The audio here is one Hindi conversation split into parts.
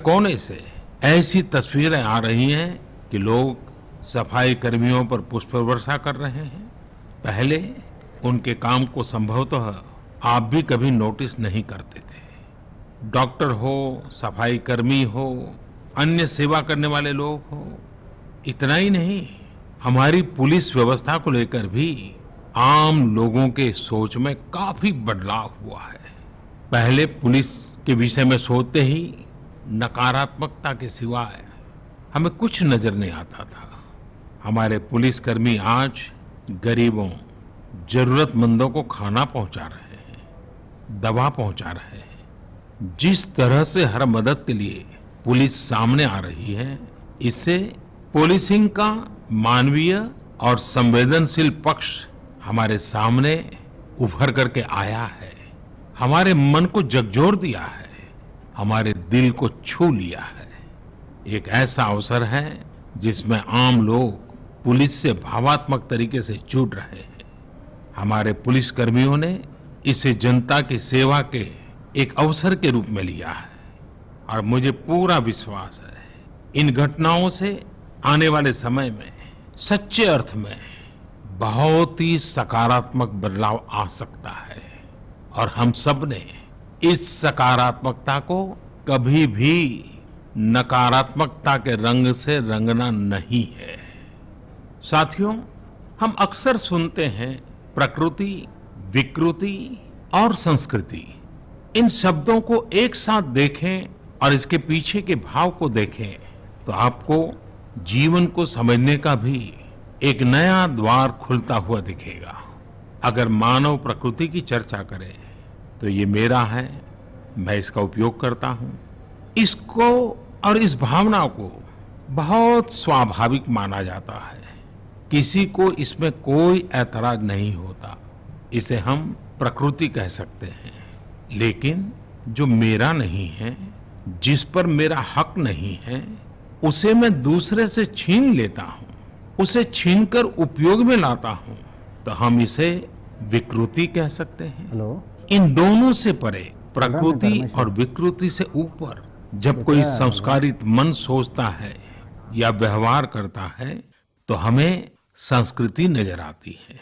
कोने से ऐसी तस्वीरें आ रही हैं कि लोग सफाई कर्मियों पर पुष्प वर्षा कर रहे हैं। पहले उनके काम को संभवतः आप भी कभी नोटिस नहीं करते थे। डॉक्टर हो, सफाई कर्मी हो, अन्य सेवा करने वाले लोग हो, इतना ही नहीं, हमारी पुलिस व्यवस्था को लेकर भी आम लोगों के सोच में काफी बदलाव हुआ है। पहले पुलिस के विषय में सोचते ही नकारात्मकता के सिवाय हमें कुछ नजर नहीं आता था। हमारे पुलिसकर्मी आज गरीबों, जरूरतमंदों को खाना पहुंचा रहे हैं, दवा पहुंचा रहे हैं। जिस तरह से हर मदद के लिए पुलिस सामने आ रही है, इससे पुलिसिंग का मानवीय और संवेदनशील पक्ष हमारे सामने उभर करके आया है, हमारे मन को झकझोर दिया है, हमारे दिल को छू लिया है। एक ऐसा अवसर है जिसमें आम लोग पुलिस से भावात्मक तरीके से जुड़ रहे हैं। हमारे पुलिसकर्मियों ने इसे जनता की सेवा के एक अवसर के रूप में लिया है और मुझे पूरा विश्वास है इन घटनाओं से आने वाले समय में सच्चे अर्थ में बहुत ही सकारात्मक बदलाव आ सकता है और हम सब ने इस सकारात्मकता को कभी भी नकारात्मकता के रंग से रंगना नहीं है। साथियों, हम अक्सर सुनते हैं प्रकृति, विकृति और संस्कृति। इन शब्दों को एक साथ देखें और इसके पीछे के भाव को देखें तो आपको जीवन को समझने का भी एक नया द्वार खुलता हुआ दिखेगा। अगर मानव प्रकृति की चर्चा करें तो ये मेरा है, मैं इसका उपयोग करता हूं। इसको और इस भावना को बहुत स्वाभाविक माना जाता है, किसी को इसमें कोई ऐतराज नहीं होता। इसे हम प्रकृति कह सकते हैं। लेकिन जो मेरा नहीं है, जिस पर मेरा हक नहीं है, उसे मैं दूसरे से छीन लेता हूं, उसे छीनकर उपयोग में लाता हूं, तो हम इसे विकृति कह सकते हैं। इन दोनों से परे, प्रकृति और विकृति से ऊपर जब कोई संस्कारित मन सोचता है या व्यवहार करता है तो हमें संस्कृति नजर आती है।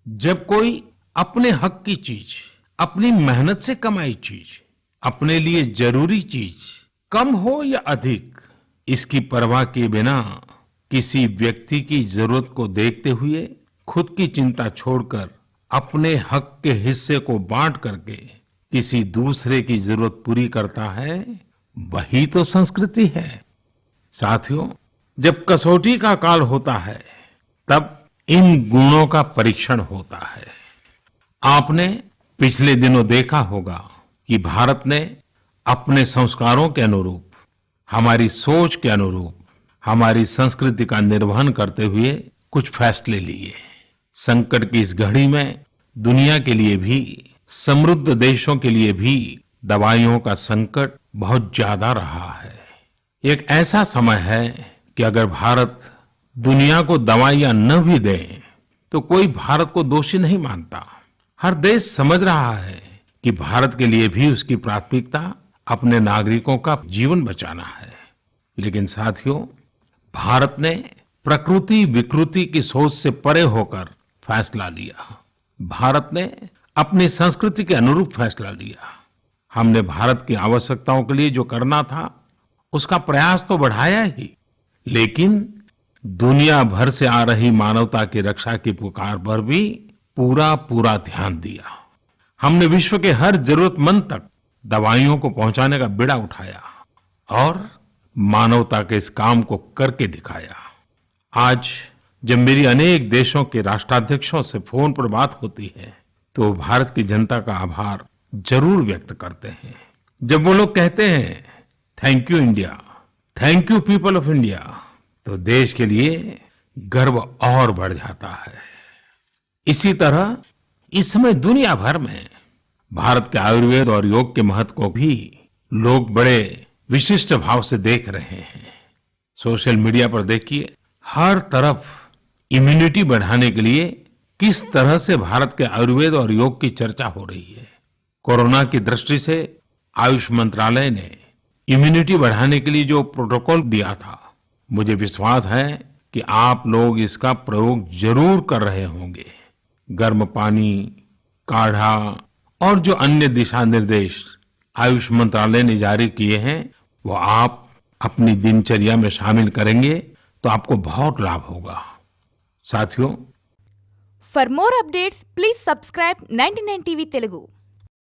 जब कोई अपने हक की चीज, अपनी मेहनत से कमाई चीज, अपने लिए जरूरी चीज कम हो या अधिक, इसकी परवाह किए बिना किसी व्यक्ति की जरूरत को देखते हुए खुद की चिंता छोड़कर अपने हक के हिस्से को बांट करके किसी दूसरे की जरूरत पूरी करता है, वही तो संस्कृति है। साथियों, जब कसौटी का काल होता है तब इन गुणों का परीक्षण होता है। आपने पिछले दिनों देखा होगा कि भारत ने अपने संस्कारों के अनुरूप, हमारी सोच के अनुरूप, हमारी संस्कृति का निर्वहन करते हुए कुछ फैसले लिए। संकट की इस घड़ी में दुनिया के लिए भी, समृद्ध देशों के लिए भी दवाइयों का संकट बहुत ज्यादा रहा है। एक ऐसा समय है कि अगर भारत दुनिया को दवाइयां न भी दे तो कोई भारत को दोषी नहीं मानता। हर देश समझ रहा है कि भारत के लिए भी उसकी प्राथमिकता अपने नागरिकों का जीवन बचाना है। लेकिन साथियों, भारत ने प्रकृति विकृति की सोच से परे होकर फैसला लिया। भारत ने अपनी संस्कृति के अनुरूप फैसला लिया। हमने भारत की आवश्यकताओं के लिए जो करना था उसका प्रयास तो बढ़ाया ही, लेकिन दुनिया भर से आ रही मानवता की रक्षा की पुकार पर भी पूरा ध्यान दिया। हमने विश्व के हर जरूरतमंद तक दवाइयों को पहुंचाने का बीड़ा उठाया और मानवता के इस काम को करके दिखाया। आज जब मेरी अनेक देशों के राष्ट्राध्यक्षों से फोन पर बात होती है तो वो भारत की जनता का आभार जरूर व्यक्त करते हैं। जब वो लोग कहते हैं thank you India, thank you people of India, तो देश के लिए गर्व और बढ़ जाता है। इसी तरह इस समय दुनिया भर में भारत के आयुर्वेद और योग के महत्व को भी लोग बड़े विशिष्ट भाव से देख रहे हैं। सोशल मीडिया पर देखिए, हर तरफ इम्यूनिटी बढ़ाने के लिए किस तरह से भारत के आयुर्वेद और योग की चर्चा हो रही है। कोरोना की दृष्टि से आयुष मंत्रालय ने इम्यूनिटी बढ़ाने के लिए जो प्रोटोकॉल दिया था, मुझे विश्वास है कि आप लोग इसका प्रयोग जरूर कर रहे होंगे। गर्म पानी, काढ़ा और जो अन्य दिशा निर्देश आयुष मंत्रालय ने जारी किए हैं, वो आप अपनी दिनचर्या में शामिल करेंगे तो आपको बहुत लाभ होगा। साथियों, For more updates, please subscribe 99 TV Telugu.